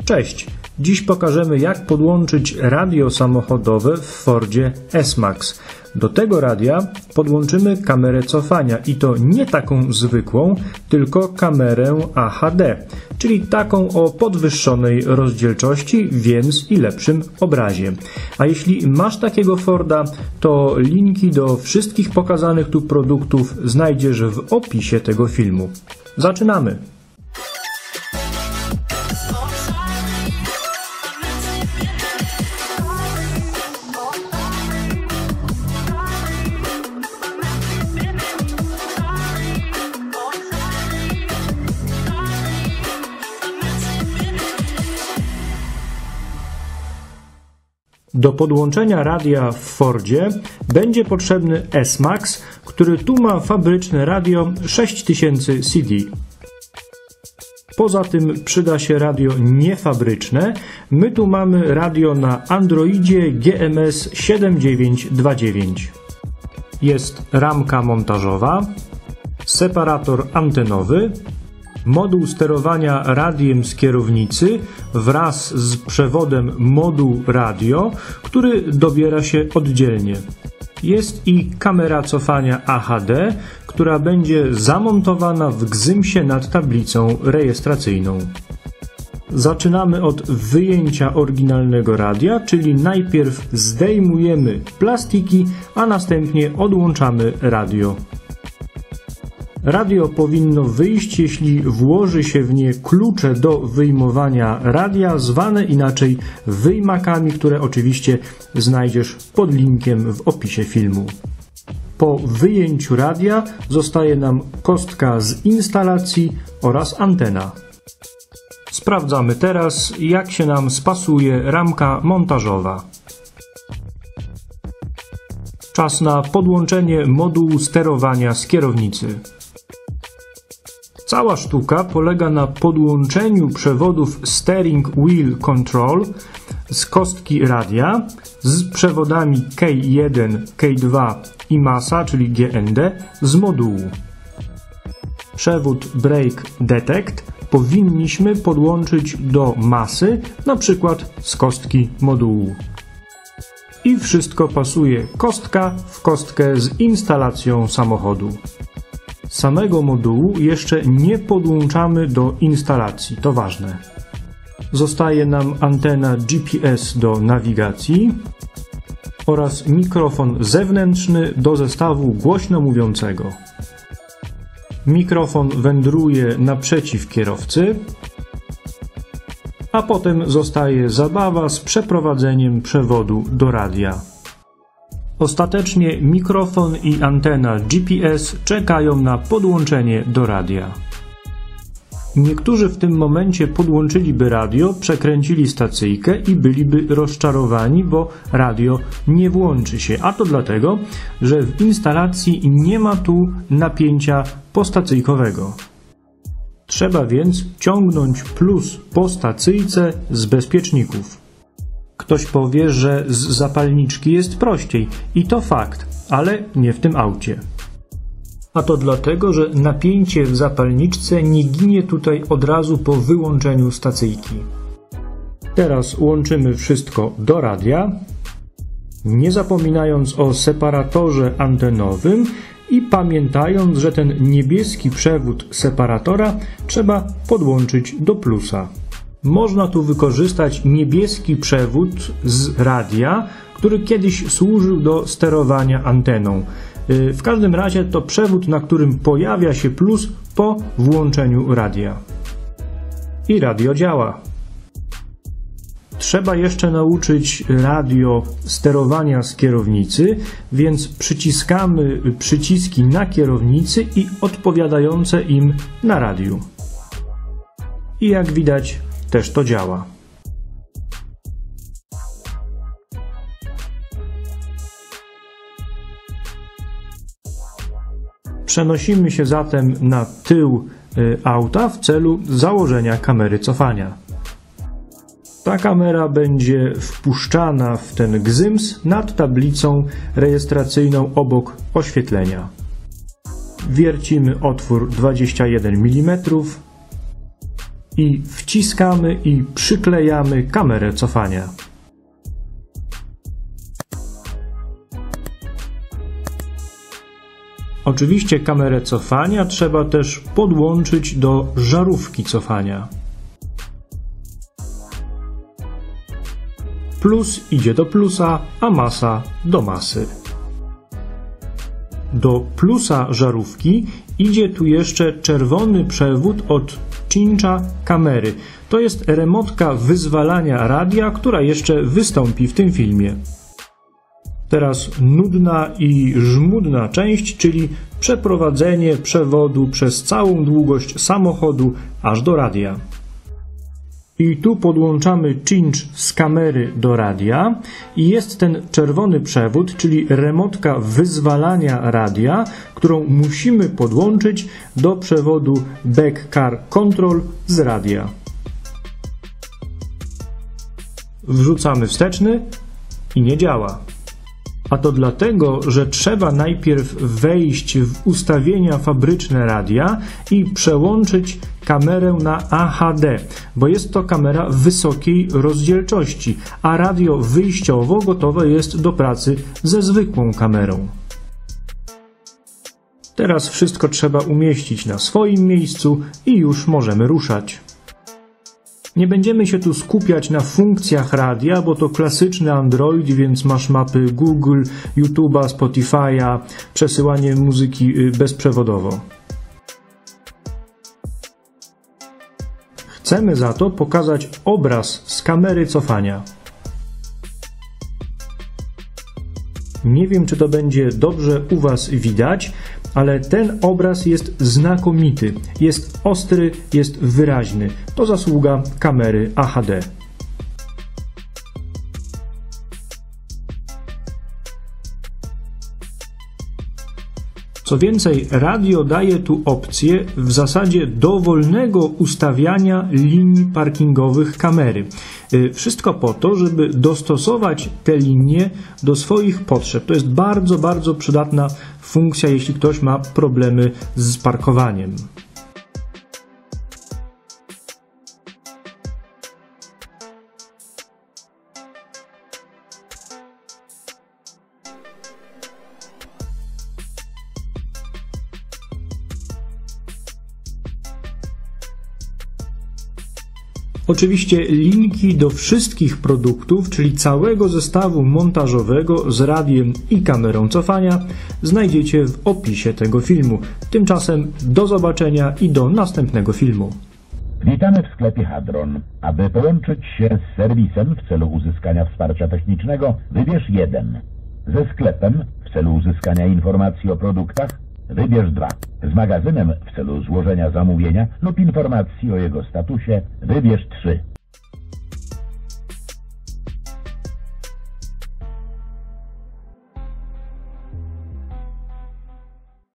Cześć! Dziś pokażemy, jak podłączyć radio samochodowe w Fordzie S-Max. Do tego radia podłączymy kamerę cofania i to nie taką zwykłą, tylko kamerę AHD, czyli taką o podwyższonej rozdzielczości, więc i lepszym obrazie. A jeśli masz takiego Forda, to linki do wszystkich pokazanych tu produktów znajdziesz w opisie tego filmu. Zaczynamy! Do podłączenia radia w Fordzie będzie potrzebny S-Max, który tu ma fabryczne radio 6000 CD. Poza tym przyda się radio niefabryczne. My tu mamy radio na Androidzie GMS 7929. Jest ramka montażowa, separator antenowy, moduł sterowania radiem z kierownicy wraz z przewodem moduł radio, który dobiera się oddzielnie. Jest i kamera cofania AHD, która będzie zamontowana w gzymsie nad tablicą rejestracyjną. Zaczynamy od wyjęcia oryginalnego radia, czyli najpierw zdejmujemy plastiki, a następnie odłączamy radio. Radio powinno wyjść, jeśli włoży się w nie klucze do wyjmowania radia, zwane inaczej wyjmakami, które oczywiście znajdziesz pod linkiem w opisie filmu. Po wyjęciu radia zostaje nam kostka z instalacji oraz antena. Sprawdzamy teraz, jak się nam spasuje ramka montażowa. Czas na podłączenie modułu sterowania z kierownicy. Cała sztuka polega na podłączeniu przewodów Steering Wheel Control z kostki radia z przewodami K1, K2 i masa, czyli GND, z modułu. Przewód Brake Detect powinniśmy podłączyć do masy, na przykład z kostki modułu. I wszystko pasuje kostka w kostkę z instalacją samochodu. Samego modułu jeszcze nie podłączamy do instalacji, to ważne. Zostaje nam antena GPS do nawigacji oraz mikrofon zewnętrzny do zestawu głośno mówiącego. Mikrofon wędruje naprzeciw kierowcy, a potem zostaje zabawa z przeprowadzeniem przewodu do radia. Ostatecznie mikrofon i antena GPS czekają na podłączenie do radia. Niektórzy w tym momencie podłączyliby radio, przekręcili stacyjkę i byliby rozczarowani, bo radio nie włączy się, a to dlatego, że w instalacji nie ma tu napięcia postacyjkowego. Trzeba więc ciągnąć plus po stacyjce z bezpieczników. Ktoś powie, że z zapalniczki jest prościej i to fakt, ale nie w tym aucie. A to dlatego, że napięcie w zapalniczce nie ginie tutaj od razu po wyłączeniu stacyjki. Teraz łączymy wszystko do radia, nie zapominając o separatorze antenowym i pamiętając, że ten niebieski przewód separatora trzeba podłączyć do plusa. Można tu wykorzystać niebieski przewód z radia, który kiedyś służył do sterowania anteną. W każdym razie to przewód, na którym pojawia się plus po włączeniu radia. I radio działa. Trzeba jeszcze nauczyć radio sterowania z kierownicy, więc przyciskamy przyciski na kierownicy i odpowiadające im na radiu. I jak widać, też to działa. Przenosimy się zatem na tył auta w celu założenia kamery cofania. Ta kamera będzie wpuszczana w ten gzyms nad tablicą rejestracyjną obok oświetlenia. Wiercimy otwór 21 mm i wciskamy i przyklejamy kamerę cofania. Oczywiście kamerę cofania trzeba też podłączyć do żarówki cofania. Plus idzie do plusa, a masa do masy. Do plusa żarówki idzie tu jeszcze czerwony przewód od cincha kamery. To jest remotka wyzwalania radia, która jeszcze wystąpi w tym filmie. Teraz nudna i żmudna część, czyli przeprowadzenie przewodu przez całą długość samochodu aż do radia. I tu podłączamy cinch z kamery do radia i jest ten czerwony przewód, czyli remotka wyzwalania radia, którą musimy podłączyć do przewodu Back Car Control z radia. Wrzucamy wsteczny i nie działa. A to dlatego, że trzeba najpierw wejść w ustawienia fabryczne radia i przełączyć kamerę na AHD, bo jest to kamera wysokiej rozdzielczości, a radio wyjściowo gotowe jest do pracy ze zwykłą kamerą. Teraz wszystko trzeba umieścić na swoim miejscu i już możemy ruszać. Nie będziemy się tu skupiać na funkcjach radia, bo to klasyczny Android, więc masz mapy Google, YouTube'a, Spotify'a, przesyłanie muzyki bezprzewodowo. Chcemy za to pokazać obraz z kamery cofania. Nie wiem, czy to będzie dobrze u Was widać, ale ten obraz jest znakomity, jest ostry, jest wyraźny. To zasługa kamery AHD. Co więcej, radio daje tu opcję w zasadzie dowolnego ustawiania linii parkingowych kamery. Wszystko po to, żeby dostosować te linie do swoich potrzeb. To jest bardzo, bardzo przydatna funkcja, jeśli ktoś ma problemy z parkowaniem. Oczywiście linki do wszystkich produktów, czyli całego zestawu montażowego z radiem i kamerą cofania, znajdziecie w opisie tego filmu. Tymczasem do zobaczenia i do następnego filmu. Witamy w sklepie Hadron. Aby połączyć się z serwisem w celu uzyskania wsparcia technicznego, wybierz 1. Ze sklepem w celu uzyskania informacji o produktach, wybierz 2. Z magazynem w celu złożenia zamówienia lub informacji o jego statusie, wybierz 3.